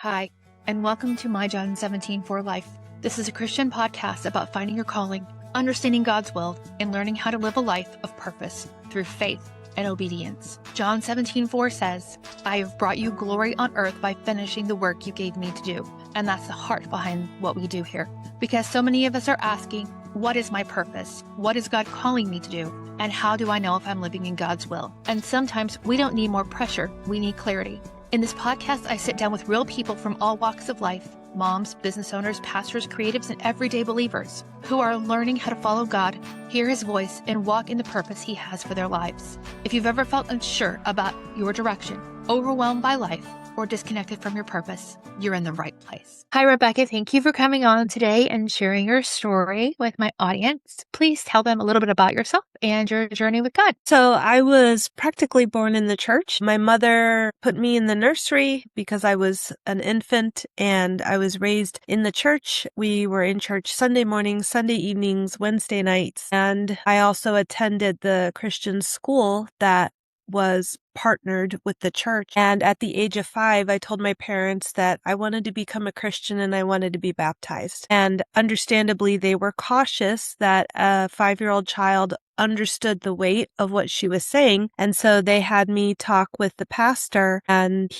Hi, and welcome to My John 17 for Life. This is a Christian podcast about finding your calling, understanding God's will, and learning how to live a life of purpose through faith and obedience. John 17:4 says, I have brought you glory on earth by finishing the work you gave me to do. And that's the heart behind what we do here. Because so many of us are asking, what is my purpose? What is God calling me to do? And how do I know if I'm living in God's will? And sometimes we don't need more pressure, we need clarity. In this podcast, I sit down with real people from all walks of life, moms, business owners, pastors, creatives, and everyday believers who are learning how to follow God, hear His voice, and walk in the purpose He has for their lives. If you've ever felt unsure about your direction, overwhelmed by life, or disconnected from your purpose, you're in the right place. Hi, Rebekah. Thank you for coming on today and sharing your story with my audience. Please tell them a little bit about yourself and your journey with God. So I was practically born in the church. My mother put me in the nursery because I was an infant, and I was raised in the church. We were in church Sunday mornings, Sunday evenings, Wednesday nights, and I also attended the Christian school that was partnered with the church. And at the age of 5, I told my parents that I wanted to become a Christian and I wanted to be baptized. And understandably, they were cautious that a 5-year-old child understood the weight of what she was saying. And so they had me talk with the pastor, and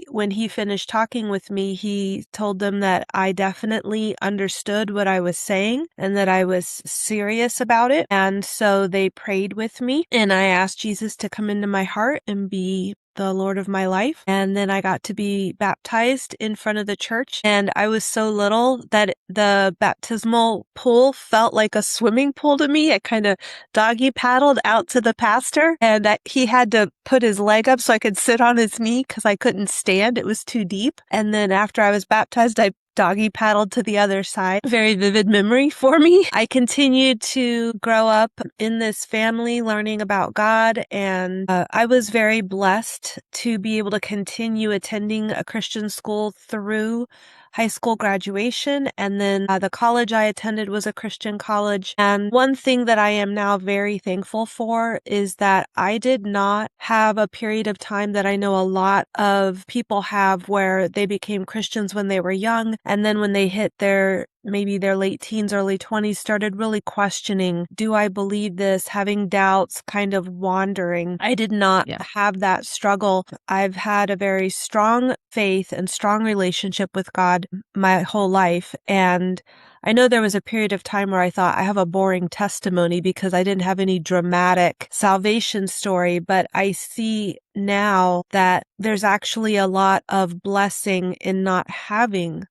when he finished talking with me, he told them that I definitely understood what I was saying and that I was serious about it. And so they prayed with me, and I asked Jesus to come into my heart and be the Lord of my life. And then I got to be baptized in front of the church. And I was so little that the baptismal pool felt like a swimming pool to me. I kind of doggy paddled out to the pastor, and he had to put his leg up so I could sit on his knee because I couldn't stand. It was too deep. And then after I was baptized, I doggy paddled to the other side. Very vivid memory for me. I continued to grow up in this family learning about God, and I was very blessed to be able to continue attending a Christian school through high school graduation. And then the college I attended was a Christian college. And one thing that I am now very thankful for is that I did not have a period of time that I know a lot of people have where they became Christians when they were young, and then when they hit maybe their late teens, early 20s, started really questioning, do I believe this? Having doubts, kind of wandering. I did not have that struggle. I've had a very strong faith and strong relationship with God my whole life. And I know there was a period of time where I thought I have a boring testimony because I didn't have any dramatic salvation story, but I see now that there's actually a lot of blessing in not having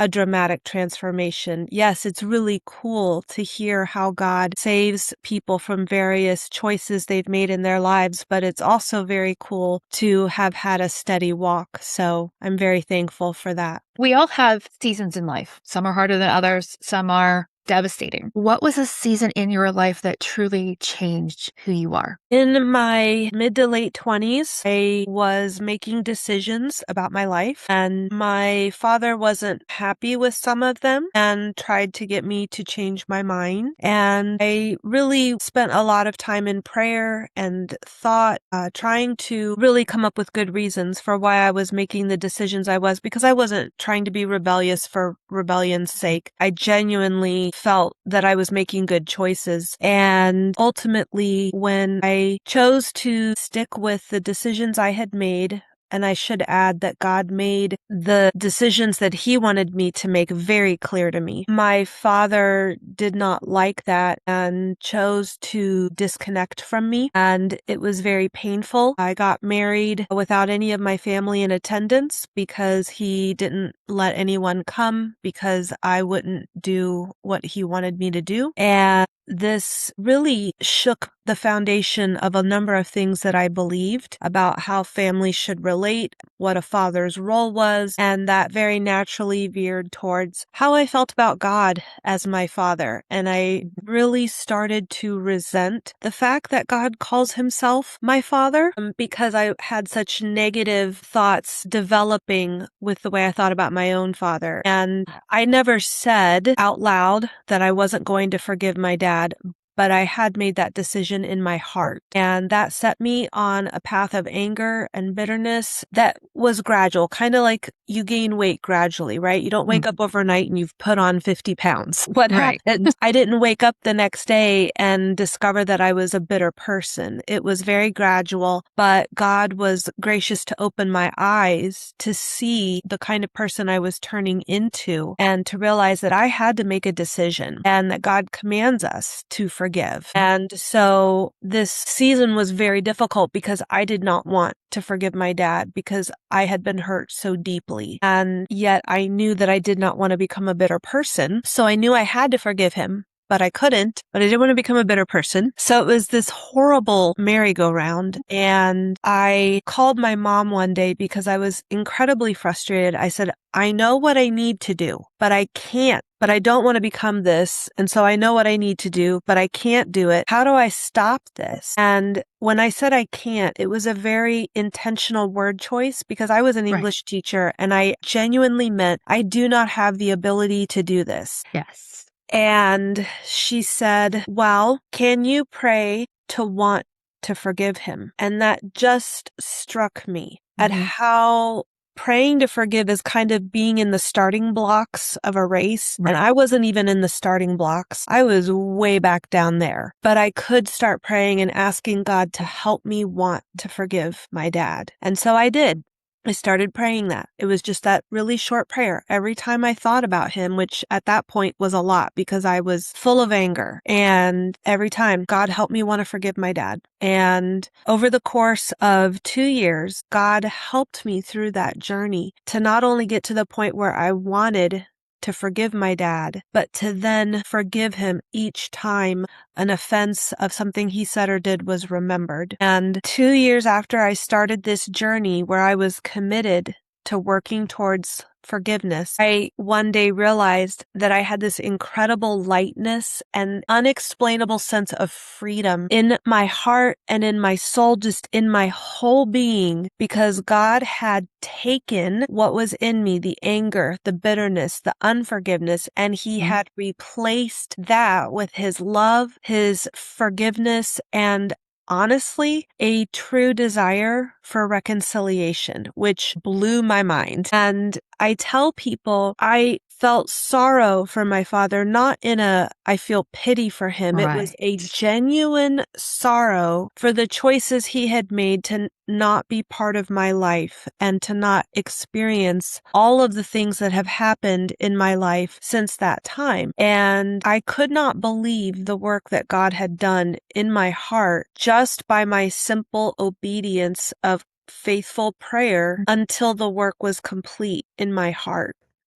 a dramatic transformation. Yes, it's really cool to hear how God saves people from various choices they've made in their lives, but it's also very cool to have had a steady walk. So I'm very thankful for that. We all have seasons in life. Some are harder than others. Some are devastating. What was a season in your life that truly changed who you are? In my mid to late 20s, I was making decisions about my life, and my father wasn't happy with some of them and tried to get me to change my mind. And I really spent a lot of time in prayer and thought, trying to really come up with good reasons for why I was making the decisions I was, because I wasn't trying to be rebellious for rebellion's sake. I genuinely felt that I was making good choices. And ultimately, when I chose to stick with the decisions I had made, and I should add that God made the decisions that He wanted me to make very clear to me. My father did not like that and chose to disconnect from me, and it was very painful. I got married without any of my family in attendance because he didn't let anyone come because I wouldn't do what he wanted me to do. And this really shook the foundation of a number of things that I believed about how families should relate, what a father's role was, and that very naturally veered towards how I felt about God as my father. And I really started to resent the fact that God calls Himself my father, because I had such negative thoughts developing with the way I thought about my own father. And I never said out loud that I wasn't going to forgive my dad, but I had made that decision in my heart. And that set me on a path of anger and bitterness that was gradual, kind of like you gain weight gradually, right? You don't wake up overnight and you've put on 50 pounds. What Right. happened? I didn't wake up the next day and discover that I was a bitter person. It was very gradual, but God was gracious to open my eyes to see the kind of person I was turning into and to realize that I had to make a decision and that God commands us to forgive. And so this season was very difficult because I did not want to forgive my dad because I had been hurt so deeply. And yet I knew that I did not want to become a bitter person. So I knew I had to forgive him, but I couldn't, but I didn't want to become a bitter person. So it was this horrible merry-go-round. And I called my mom one day because I was incredibly frustrated. I said, I know what I need to do, but I can't. But I don't want to become this. And so I know what I need to do, but I can't do it. How do I stop this? And when I said I can't, it was a very intentional word choice because I was an English teacher and I genuinely meant I do not have the ability to do this. Yes. And she said, well, can you pray to want to forgive him? And that just struck me at how praying to forgive is kind of being in the starting blocks of a race. Right. And I wasn't even in the starting blocks. I was way back down there. But I could start praying and asking God to help me want to forgive my dad. And so I did. I started praying that. It was just that really short prayer every time I thought about him, which at that point was a lot because I was full of anger. And every time, God helped me want to forgive my dad. And over the course of 2 years, God helped me through that journey to not only get to the point where I wanted to forgive my dad, but to then forgive him each time an offense of something he said or did was remembered. And 2 years after I started this journey where I was committed to working towards forgiveness, I one day realized that I had this incredible lightness and unexplainable sense of freedom in my heart and in my soul, just in my whole being, because God had taken what was in me, the anger, the bitterness, the unforgiveness, and he had replaced that with his love, his forgiveness, and honestly, a true desire for reconciliation, which blew my mind. And I tell people I felt sorrow for my father, not in a, I feel pity for him. It was a genuine sorrow for the choices he had made to not be part of my life and to not experience all of the things that have happened in my life since that time. And I could not believe the work that God had done in my heart just by my simple obedience of faithful prayer until the work was complete in my heart.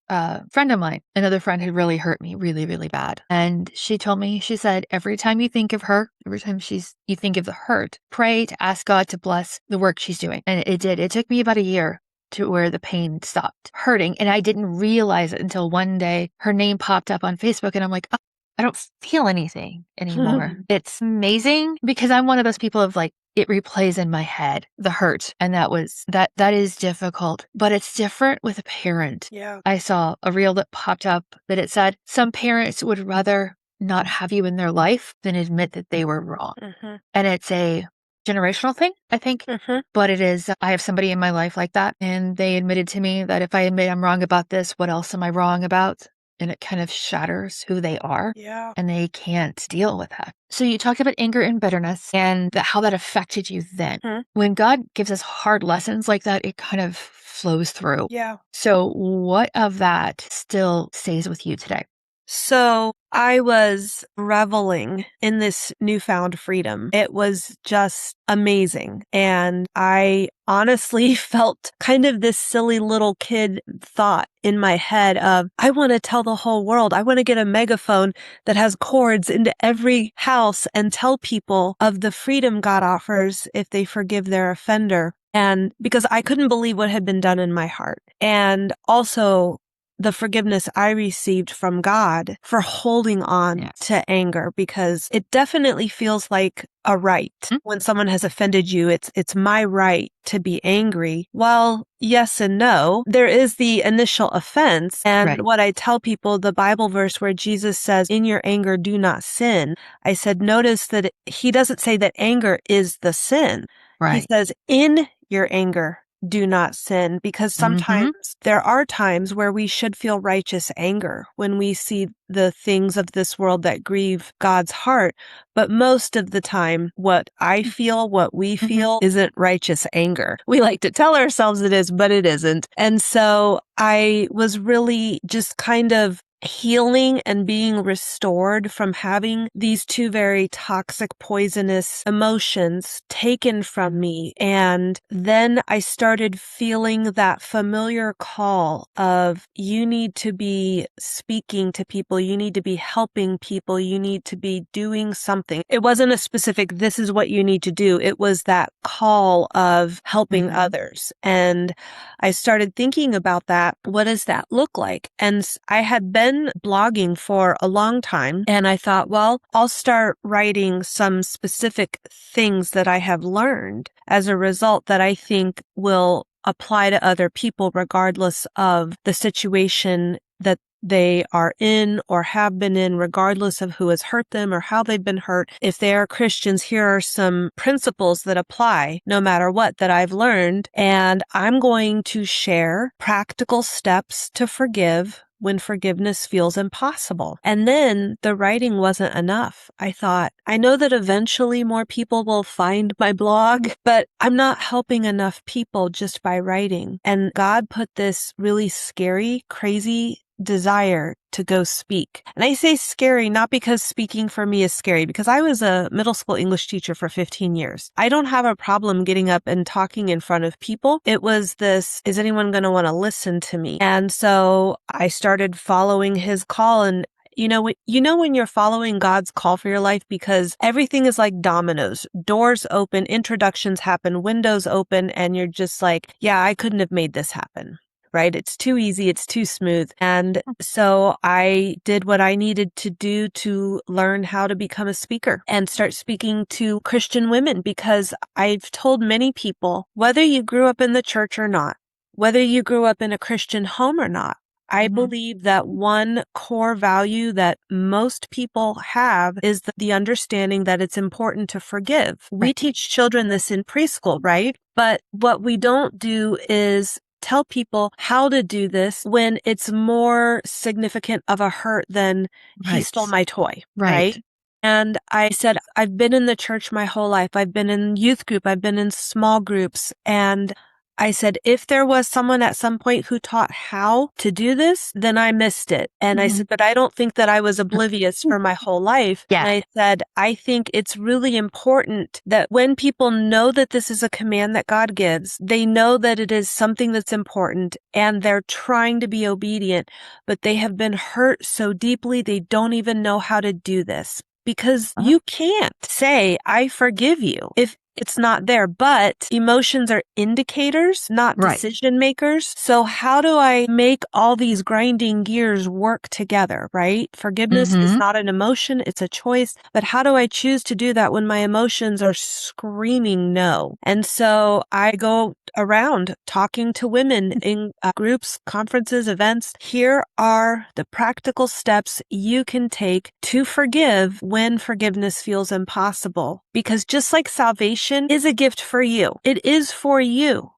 A friend of mine, another friend, had really hurt me really, really bad. And she told me, she said, every time you think of her, every time you think of the hurt, pray to ask God to bless the work she's doing. And it did. It took me about a year to where the pain stopped hurting. And I didn't realize it until one day her name popped up on Facebook and I'm like, oh, I don't feel anything anymore. It's amazing because I'm one of those people of like, it replays in my head, the hurt. And that is difficult, but it's different with a parent. Yeah. I saw a reel that popped up that it said some parents would rather not have you in their life than admit that they were wrong. And it's a generational thing, I think, but it is, I have somebody in my life like that. And they admitted to me that if I admit I'm wrong about this, what else am I wrong about? And it kind of shatters who they are. Yeah. And they can't deal with that. So you talked about anger and bitterness and how that affected you then. When God gives us hard lessons like that, it kind of flows through. Yeah. So what of that still stays with you today? So I was reveling in this newfound freedom. It was just amazing. And I honestly felt kind of this silly little kid thought in my head of, I want to tell the whole world. I want to get a megaphone that has cords into every house and tell people of the freedom God offers if they forgive their offender. And because I couldn't believe what had been done in my heart. And also the forgiveness I received from God for holding on to anger, because it definitely feels like a right. When someone has offended you, it's my right to be angry. Well, yes and no. There is the initial offense. And what I tell people, the Bible verse where Jesus says, in your anger, do not sin. I said, notice that he doesn't say that anger is the sin. He says, in your anger, do not sin, because sometimes there are times where we should feel righteous anger when we see the things of this world that grieve God's heart. But most of the time, what I feel, what we feel isn't righteous anger. We like to tell ourselves it is, but it isn't. And so I was really just kind of healing and being restored from having these two very toxic, poisonous emotions taken from me. And then I started feeling that familiar call of, you need to be speaking to people, you need to be helping people, you need to be doing something. It wasn't a specific, this is what you need to do. It was that call of helping others. And I started thinking about that. What does that look like? And I had been blogging for a long time, and I thought, well, I'll start writing some specific things that I have learned as a result that I think will apply to other people regardless of the situation that they are in or have been in, regardless of who has hurt them or how they've been hurt. If they are Christians, here are some principles that apply no matter what that I've learned. And I'm going to share practical steps to forgive when forgiveness feels impossible. And then the writing wasn't enough. I thought, I know that eventually more people will find my blog, but I'm not helping enough people just by writing. And God put this really scary, crazy desire to go speak. And I say scary, not because speaking for me is scary, because I was a middle school English teacher for 15 years. I don't have a problem getting up and talking in front of people. It was this, is anyone going to want to listen to me? And so I started following his call. And you know when you're following God's call for your life, because everything is like dominoes. Doors open, introductions happen, windows open, and you're just like, yeah, I couldn't have made this happen. Right? It's too easy. It's too smooth. And so I did what I needed to do to learn how to become a speaker and start speaking to Christian women, because I've told many people, whether you grew up in the church or not, whether you grew up in a Christian home or not, I believe that one core value that most people have is the understanding that it's important to forgive. We teach children this in preschool, right? But what we don't do is tell people how to do this when it's more significant of a hurt than he stole my toy, right? And I said, I've been in the church my whole life. I've been in youth group. I've been in small groups. And I said, if there was someone at some point who taught how to do this, then I missed it. And I said, but I don't think that I was oblivious for my whole life. And I said, I think it's really important that when people know that this is a command that God gives, they know that it is something that's important and they're trying to be obedient, but they have been hurt so deeply they don't even know how to do this. Because you can't say, I forgive you, if it's not there. But emotions are indicators, not decision makers. So how do I make all these grinding gears work together, right? Forgiveness is not an emotion, it's a choice. But how do I choose to do that when my emotions are screaming no? And so I go around talking to women in groups, conferences, events. Here are the practical steps you can take to forgive when forgiveness feels impossible. Because just like salvation is a gift for you, it is for you.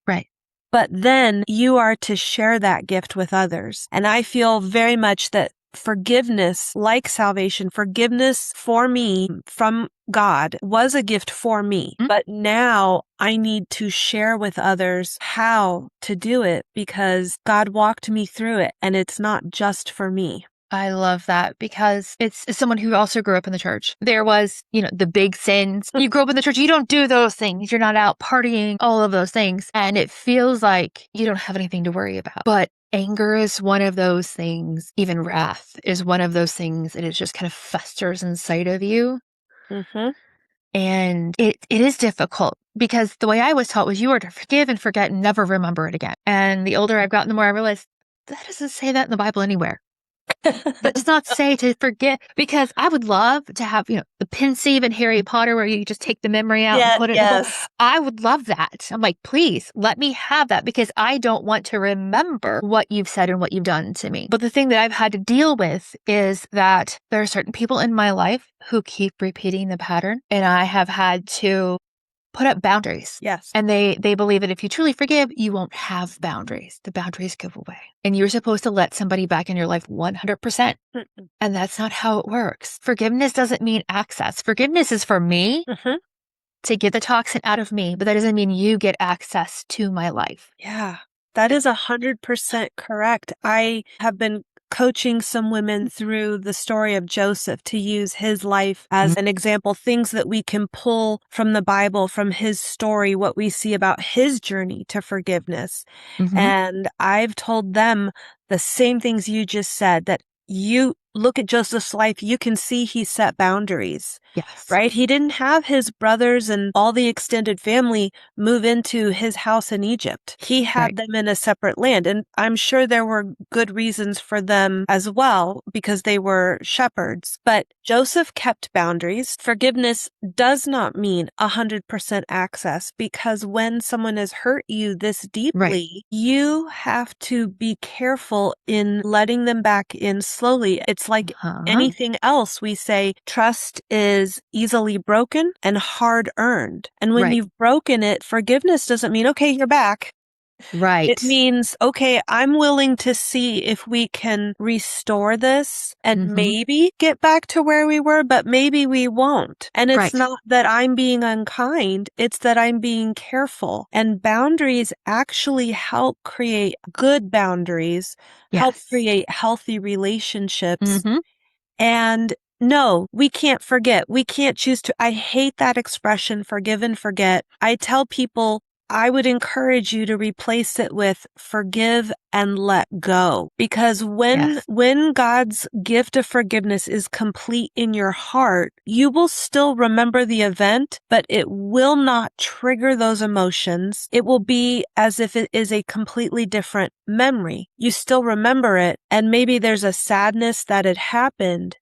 Right. But then you are to share that gift with others. And I feel very much that forgiveness, like salvation, forgiveness for me from God was a gift for me. But now I need to share with others how to do it, because God walked me through it and it's not just for me. I love that, because it's as someone who also grew up in the church. There was, the big sins. You grow up in the church, you don't do those things. You're not out partying, all of those things. And it feels like you don't have anything to worry about. But anger is one of those things. Even wrath is one of those things. And it just kind of festers inside of you. And it is difficult, because the way I was taught was you are to forgive and forget and never remember it again. And the older I've gotten, the more I realized that doesn't say that in the Bible anywhere. That does not say to forget, because I would love to have, the pensieve in Harry Potter where you just take the memory out and put it in the book. Yes. I would love that. I'm like, please let me have that, because I don't want to remember what you've said and what you've done to me. But the thing that I've had to deal with is that there are certain people in my life who keep repeating the pattern, and I have had to put up boundaries. Yes. And they believe that if you truly forgive, you won't have boundaries. The boundaries go away. And you're supposed to let somebody back in your life 100%. And that's not how it works. Forgiveness doesn't mean access. Forgiveness is for me to get the toxin out of me, but that doesn't mean you get access to my life. Yeah, that is 100% correct. I have been coaching some women through the story of Joseph to use his life as an example, things that we can pull from the Bible, from his story, what we see about his journey to forgiveness. And I've told them the same things you just said, that you look at Joseph's life, you can see he set boundaries. Yes. Right? He didn't have his brothers and all the extended family move into his house in Egypt. He had them in a separate land. And I'm sure there were good reasons for them as well, because they were shepherds. But Joseph kept boundaries. Forgiveness does not mean 100% access, because when someone has hurt you this deeply, you have to be careful in letting them back in slowly. It's like anything else. We say trust is easily broken and hard earned. And when you've broken it, forgiveness doesn't mean, okay, you're back. Right. It means, okay, I'm willing to see if we can restore this and maybe get back to where we were, but maybe we won't. And it's not that I'm being unkind, it's that I'm being careful. And boundaries actually help create good boundaries, help create healthy relationships. And no, we can't forget. We can't choose to. I hate that expression, forgive and forget. I tell people, I would encourage you to replace it with forgive and let go. Because when God's gift of forgiveness is complete in your heart, you will still remember the event, but it will not trigger those emotions. It will be as if it is a completely different memory. You still remember it, and maybe there's a sadness that it happened,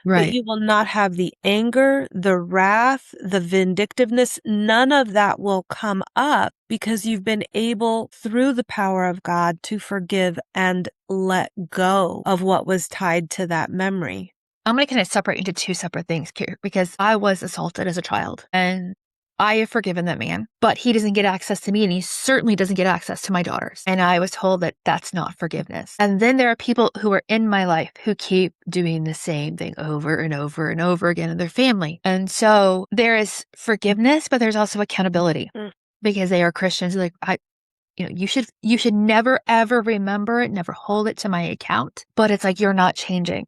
but you will not have the anger, the wrath, the vindictiveness. None of that will come up, because you've been able, through the power of God, to forgive and let go of what was tied to that memory. I'm going to kind of separate into two separate things here, because I was assaulted as a child, and I have forgiven that man, but he doesn't get access to me, and he certainly doesn't get access to my daughters. And I was told that that's not forgiveness. And then there are people who are in my life who keep doing the same thing over and over and over again in their family. And so there is forgiveness, but there's also accountability, because they are Christians. Like, you should never, ever remember it, never hold it to my account. But it's like, you're not changing.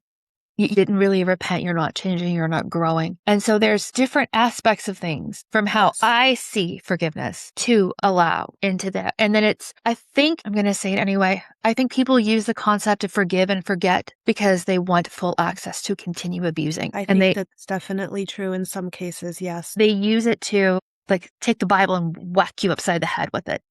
You didn't really repent. You're not changing. You're not growing. And so there's different aspects of things from how I see forgiveness to allow into that. And then I think, I'm going to say it anyway, I think people use the concept of forgive and forget because they want full access to continue abusing. I think that's definitely true in some cases, yes. They use it to take the Bible and whack you upside the head with it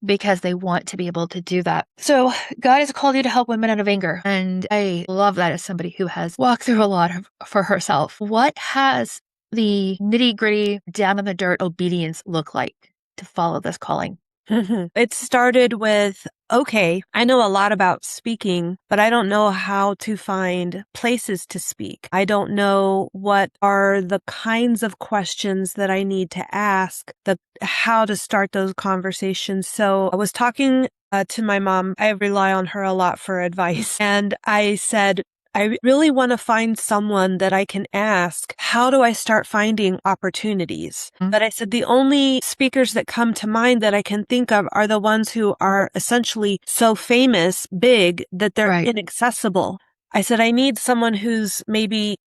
because they want to be able to do that. So God has called you to help women out of anger. And I love that as somebody who has walked through a lot for herself. What has the nitty gritty, down in the dirt obedience look like to follow this calling? It started with, okay, I know a lot about speaking, but I don't know how to find places to speak. I don't know what are the kinds of questions that I need to ask, how to start those conversations. So I was talking to my mom. I rely on her a lot for advice. And I said, I really want to find someone that I can ask, how do I start finding opportunities? But I said, the only speakers that come to mind that I can think of are the ones who are essentially so famous, big, that they're inaccessible. I said, I need someone who's maybe,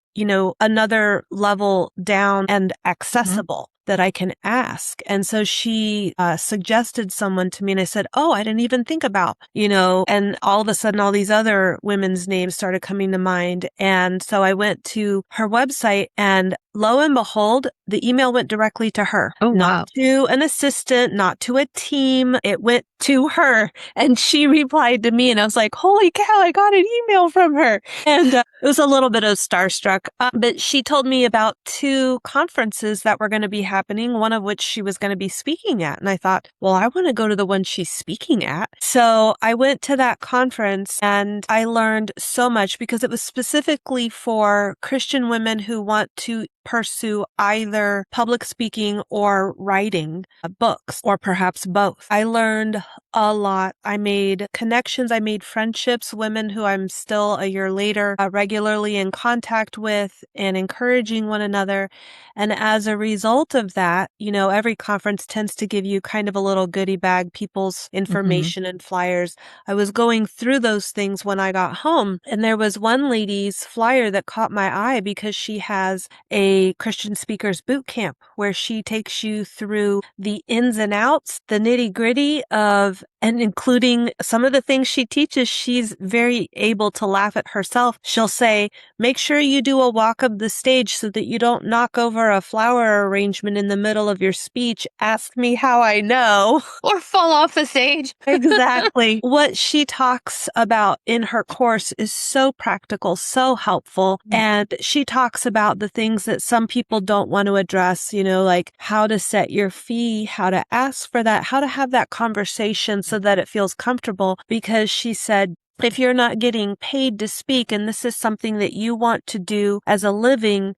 another level down and accessible that I can ask. And so she suggested someone to me, and I said, oh, I didn't even think about, and all of a sudden all these other women's names started coming to mind. And so I went to her website and lo and behold, the email went directly to her. Oh, wow. Not to an assistant, not to a team. It went to her. And she replied to me, and I was like, holy cow, I got an email from her. And it was a little bit of starstruck. But she told me about 2 conferences that were going to be happening, one of which she was going to be speaking at. And I thought, well, I want to go to the one she's speaking at. So I went to that conference and I learned so much because it was specifically for Christian women who want to pursue either public speaking or writing books, or perhaps both. I learned a lot. I made connections. I made friendships, women who I'm still a year later regularly in contact with and encouraging one another. And as a result of that, every conference tends to give you kind of a little goodie bag, people's information and flyers. I was going through those things when I got home, and there was one lady's flyer that caught my eye because she has a Christian speakers boot camp where she takes you through the ins and outs, the nitty gritty of, and including some of the things she teaches. She's very able to laugh at herself. She'll say, make sure you do a walk of the stage so that you don't knock over a flower arrangement in the middle of your speech. Ask me how I know. Or fall off the stage. Exactly. What she talks about in her course is so practical, so helpful. And she talks about the things that some people don't want to address, like how to set your fee, how to ask for that, how to have that conversation so that it feels comfortable. Because she said, if you're not getting paid to speak, and this is something that you want to do as a living,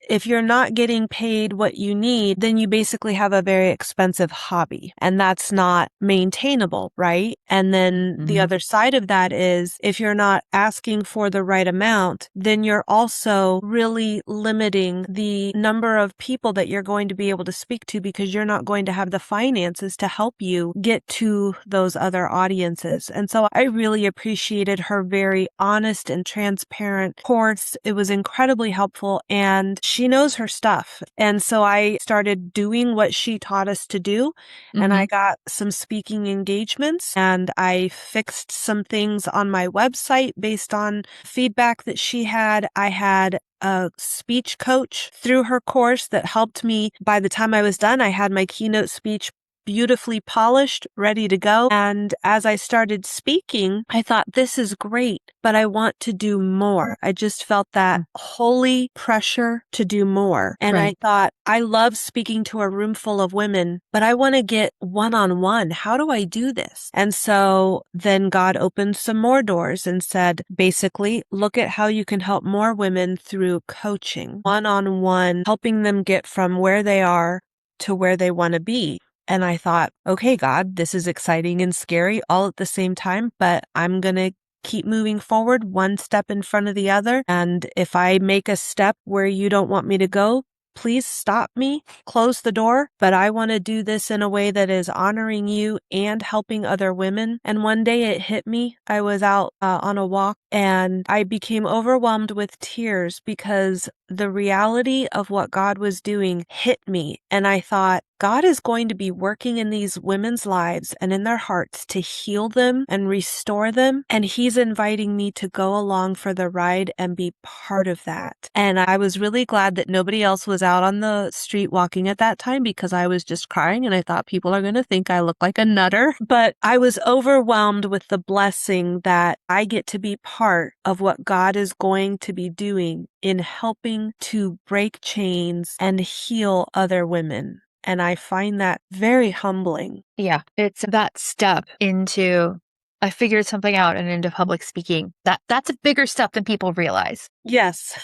if you're not getting paid what you need, then you basically have a very expensive hobby, and that's not maintainable, right? And then the other side of that is if you're not asking for the right amount, then you're also really limiting the number of people that you're going to be able to speak to because you're not going to have the finances to help you get to those other audiences. And so I really appreciated her very honest and transparent course. It was incredibly helpful, and she knows her stuff. And so I started doing what she taught us to do. And I got some speaking engagements, and I fixed some things on my website based on feedback that she had. I had a speech coach through her course that helped me. By the time I was done, I had my keynote speech beautifully polished, ready to go. And as I started speaking, I thought, this is great, but I want to do more. I just felt that holy pressure to do more. And I thought, I love speaking to a room full of women, but I want to get one-on-one. How do I do this? And so then God opened some more doors and said, basically, look at how you can help more women through coaching, one-on-one, helping them get from where they are to where they want to be. And I thought, okay, God, this is exciting and scary all at the same time, but I'm going to keep moving forward one step in front of the other. And if I make a step where you don't want me to go, please stop me, close the door. But I want to do this in a way that is honoring you and helping other women. And one day it hit me. I was out on a walk, and I became overwhelmed with tears because the reality of what God was doing hit me. And I thought, God is going to be working in these women's lives and in their hearts to heal them and restore them. And He's inviting me to go along for the ride and be part of that. And I was really glad that nobody else was out on the street walking at that time, because I was just crying and I thought people are going to think I look like a nutter. But I was overwhelmed with the blessing that I get to be part of what God is going to be doing in helping to break chains and heal other women. And I find that very humbling. Yeah, it's that step into, I figured something out, and into public speaking. That's a bigger step than people realize, Yes.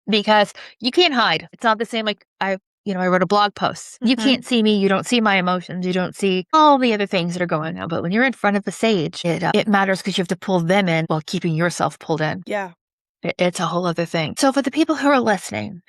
because you can't hide. It's not the same. Like I wrote a blog post. You can't see me. You don't see my emotions. You don't see all the other things that are going on. But when you're in front of the stage, it matters because you have to pull them in while keeping yourself pulled in. Yeah. It's a whole other thing. So for the people who are listening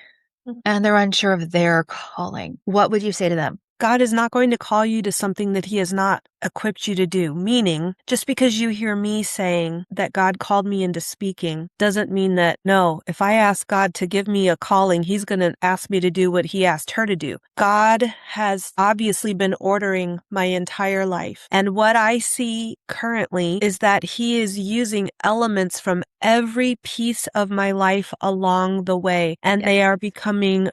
and they're unsure of their calling, what would you say to them? God is not going to call you to something that he has not equipped you to do. Meaning, just because you hear me saying that God called me into speaking doesn't mean that, no, if I ask God to give me a calling, he's going to ask me to do what he asked her to do. God has obviously been ordering my entire life. And what I see currently is that he is using elements from every piece of my life along the way, and they are becoming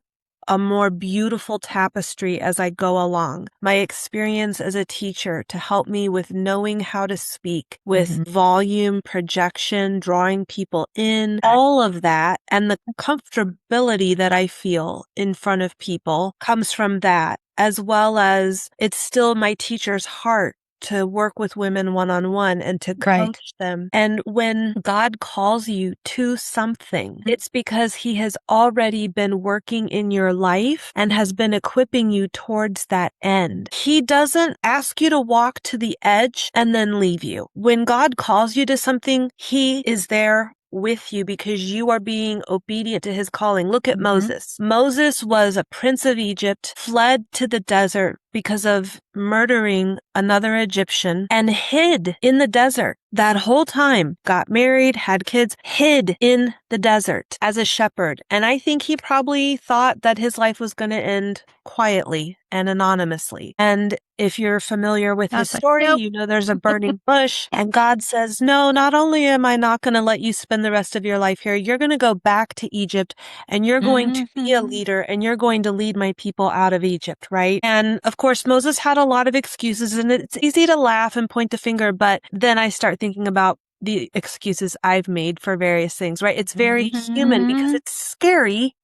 a more beautiful tapestry as I go along. My experience as a teacher to help me with knowing how to speak, with volume, projection, drawing people in, all of that, and the comfortability that I feel in front of people comes from that, as well as it's still my teacher's heart to work with women one-on-one and to coach them. And when God calls you to something, it's because he has already been working in your life and has been equipping you towards that end. He doesn't ask you to walk to the edge and then leave you. When God calls you to something, he is there with you because you are being obedient to his calling. Look at Moses. Moses was a prince of Egypt, fled to the desert because of murdering another Egyptian, and hid in the desert that whole time, got married, had kids, hid in the desert as a shepherd. And I think he probably thought that his life was going to end quietly and anonymously. And if you're familiar with his story, you know there's a burning bush, and God says, no, not only am I not going to let you spend the rest of your life here, you're going to go back to Egypt and you're going to be a leader and you're going to lead my people out of Egypt, right? And of course, Moses had a lot of excuses, and it's easy to laugh and point the finger, but then I start thinking about the excuses I've made for various things, right? It's very human because it's scary.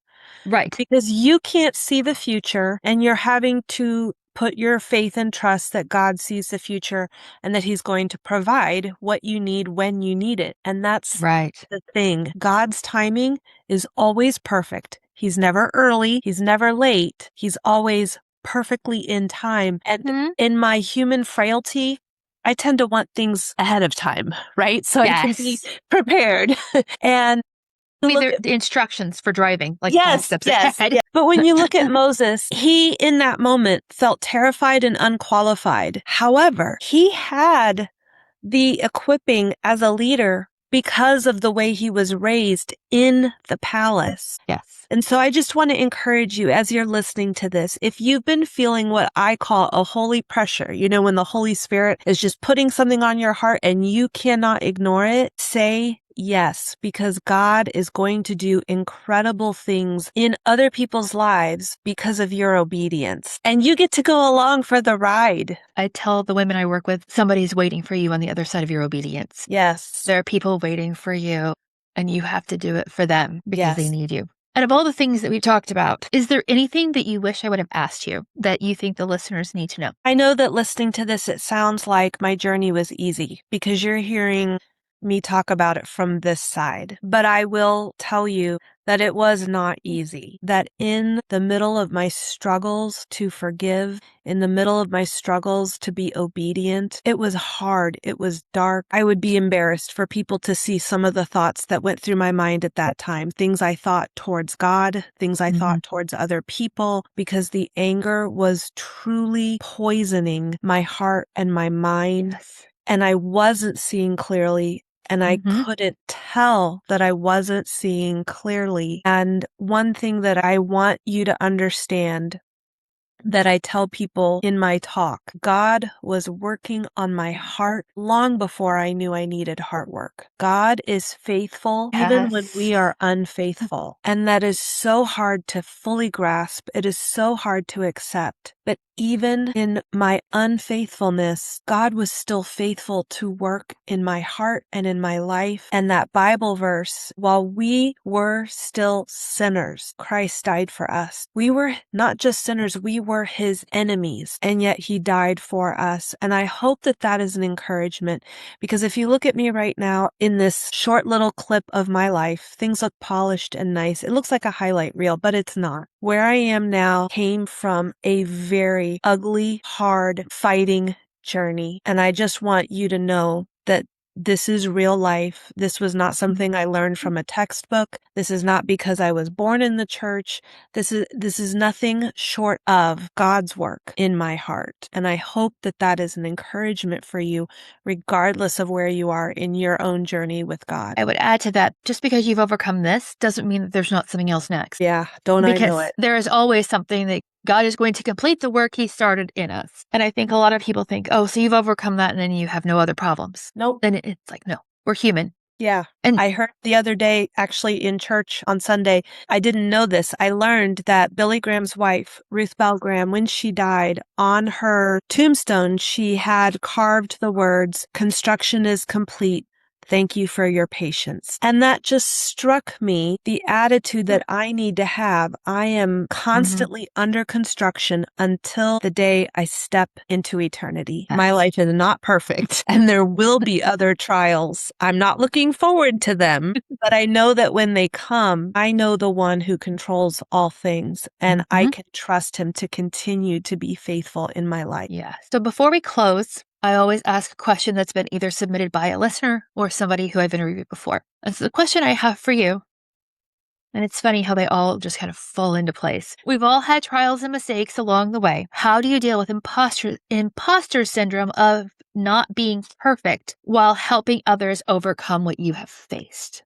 Right. Because you can't see the future and you're having to put your faith and trust that God sees the future and that he's going to provide what you need when you need it. And that's the thing. God's timing is always perfect. He's never early. He's never late. He's always perfectly in time. And in my human frailty, I tend to want things ahead of time, right? So I can be prepared. And the instructions for driving, like yes. But when you look at Moses, he in that moment felt terrified and unqualified. However, he had the equipping as a leader because of the way he was raised in the palace. And so I just want to encourage you as you're listening to this, if you've been feeling what I call a holy pressure, you know, when the Holy Spirit is just putting something on your heart and you cannot ignore it, say yes, because God is going to do incredible things in other people's lives because of your obedience. And you get to go along for the ride. I tell the women I work with, somebody's waiting for you on the other side of your obedience. Yes. There are people waiting for you, and you have to do it for them because they need you. And of all the things that we talked about, is there anything that you wish I would have asked you that you think the listeners need to know? I know that listening to this, it sounds like my journey was easy because you're hearing me talk about it from this side. But I will tell you that it was not easy, that in the middle of my struggles to forgive, in the middle of my struggles to be obedient, it was hard. It was dark. I would be embarrassed for people to see some of the thoughts that went through my mind at that time, things I thought towards God, things I thought towards other people, because the anger was truly poisoning my heart and my mind. And I wasn't seeing clearly. And I couldn't tell that I wasn't seeing clearly. And one thing that I want you to understand that I tell people in my talk, God was working on my heart long before I knew I needed heart work. God is faithful even when we are unfaithful. And that is so hard to fully grasp. It is so hard to accept. But even in my unfaithfulness, God was still faithful to work in my heart and in my life. And that Bible verse, while we were still sinners, Christ died for us. We were not just sinners, we were his enemies, and yet he died for us. And I hope that that is an encouragement, because if you look at me right now in this short little clip of my life, things look polished and nice. It looks like a highlight reel, but it's not. Where I am now came from a very ugly, hard, fighting journey. And I just want you to know that this is real life. This was not something I learned from a textbook. This is not because I was born in the church. This is nothing short of God's work in my heart. And I hope that that is an encouragement for you, regardless of where you are in your own journey with God. I would add to that, just because you've overcome this doesn't mean that there's not something else next. Yeah, don't I know it? There is always something that God is going to complete the work He started in us. And I think a lot of people think, oh, so you've overcome that and then you have no other problems. Nope. Then it's like, no, we're human. Yeah. And I heard the other day, actually in church on Sunday, I didn't know this. I learned that Billy Graham's wife, Ruth Bell Graham, when she died, on her tombstone, she had carved the words, "Construction is complete. Thank you for your patience." And that just struck me, the attitude that I need to have. I am constantly under construction until the day I step into eternity. Yes. My life is not perfect, and there will be other trials. I'm not looking forward to them, but I know that when they come, I know the one who controls all things, and I can trust him to continue to be faithful in my life. Yeah. So before we close, I always ask a question that's been either submitted by a listener or somebody who I've interviewed before. And so the question I have for you, and it's funny how they all just kind of fall into place. We've all had trials and mistakes along the way. How do you deal with imposter syndrome of not being perfect while helping others overcome what you have faced?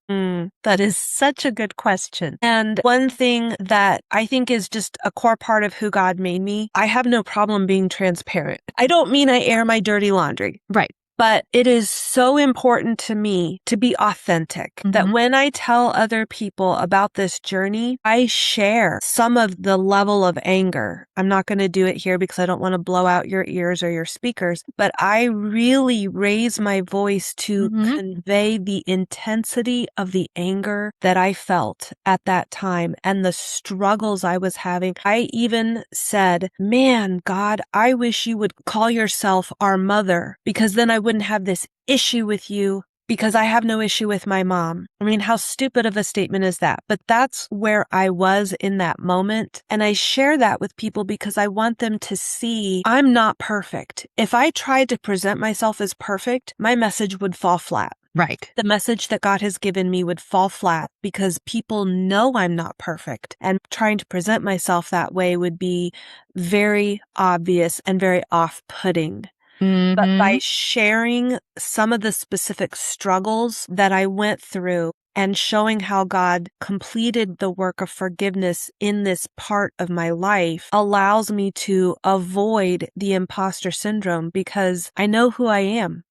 That is such a good question. And one thing that I think is just a core part of who God made me, I have no problem being transparent. I don't mean I air my dirty laundry. Right. But it is so important to me to be authentic that when I tell other people about this journey, I share some of the level of anger. I'm not going to do it here because I don't want to blow out your ears or your speakers, but I really raise my voice to convey the intensity of the anger that I felt at that time and the struggles I was having. I even said, man, God, I wish you would call yourself our mother, because then I wouldn't have this issue with you, because I have no issue with my mom. I mean, how stupid of a statement is that? But that's where I was in that moment. And I share that with people because I want them to see I'm not perfect. If I tried to present myself as perfect, my message would fall flat. Right. The message that God has given me would fall flat because people know I'm not perfect. And trying to present myself that way would be very obvious and very off-putting. But by sharing some of the specific struggles that I went through and showing how God completed the work of forgiveness in this part of my life allows me to avoid the imposter syndrome, because I know who I am.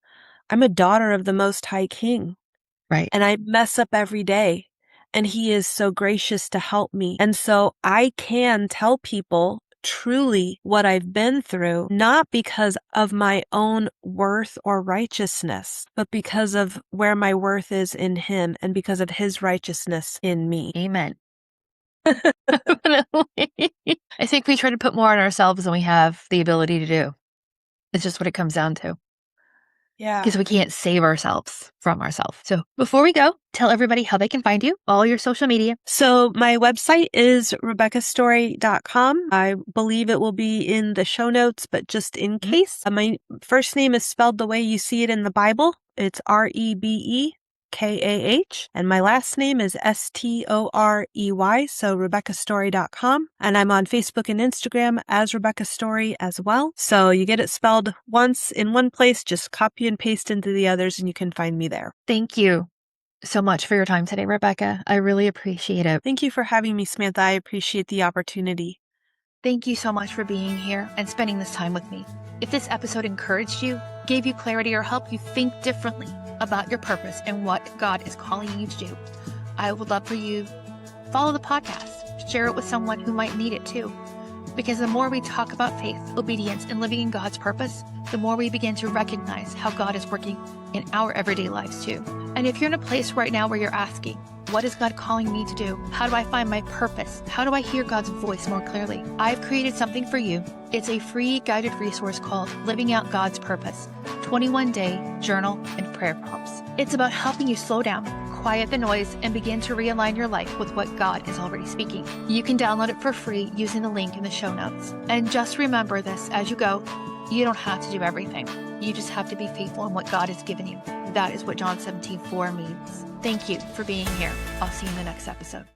I'm a daughter of the Most High King. Right. And I mess up every day. And He is so gracious to help me. And so I can tell people truly what I've been through, not because of my own worth or righteousness, but because of where my worth is in Him and because of His righteousness in me. Amen. I think we try to put more on ourselves than we have the ability to do. It's just what it comes down to. Yeah. Because we can't save ourselves from ourselves. So before we go, tell everybody how they can find you, all your social media. So my website is RebekahStorey.com. I believe it will be in the show notes, but just in case, my first name is spelled the way you see it in the Bible. It's Rebekah, and my last name is Storey, so RebekahStorey.com. And I'm on Facebook and Instagram as Rebekah Storey as well. So you get it spelled once in one place, just copy and paste into the others and you can find me there. Thank you so much for your time today, Rebekah. I really appreciate it. Thank you for having me, Samantha. I appreciate the opportunity. Thank you so much for being here and spending this time with me. If this episode encouraged you, gave you clarity, or helped you think differently about your purpose and what God is calling you to do, I would love for you to follow the podcast, share it with someone who might need it too. Because the more we talk about faith, obedience, and living in God's purpose, the more we begin to recognize how God is working in our everyday lives too. And if you're in a place right now where you're asking, what is God calling me to do? How do I find my purpose? How do I hear God's voice more clearly? I've created something for you. It's a free guided resource called Living Out God's Purpose, 21-day journal and prayer prompts. It's about helping you slow down, quiet the noise, and begin to realign your life with what God is already speaking. You can download it for free using the link in the show notes. And just remember this as you go, You don't have to do everything. You just have to be faithful in what God has given you. That is what John 17:4 means. Thank you for being here. I'll see you in the next episode.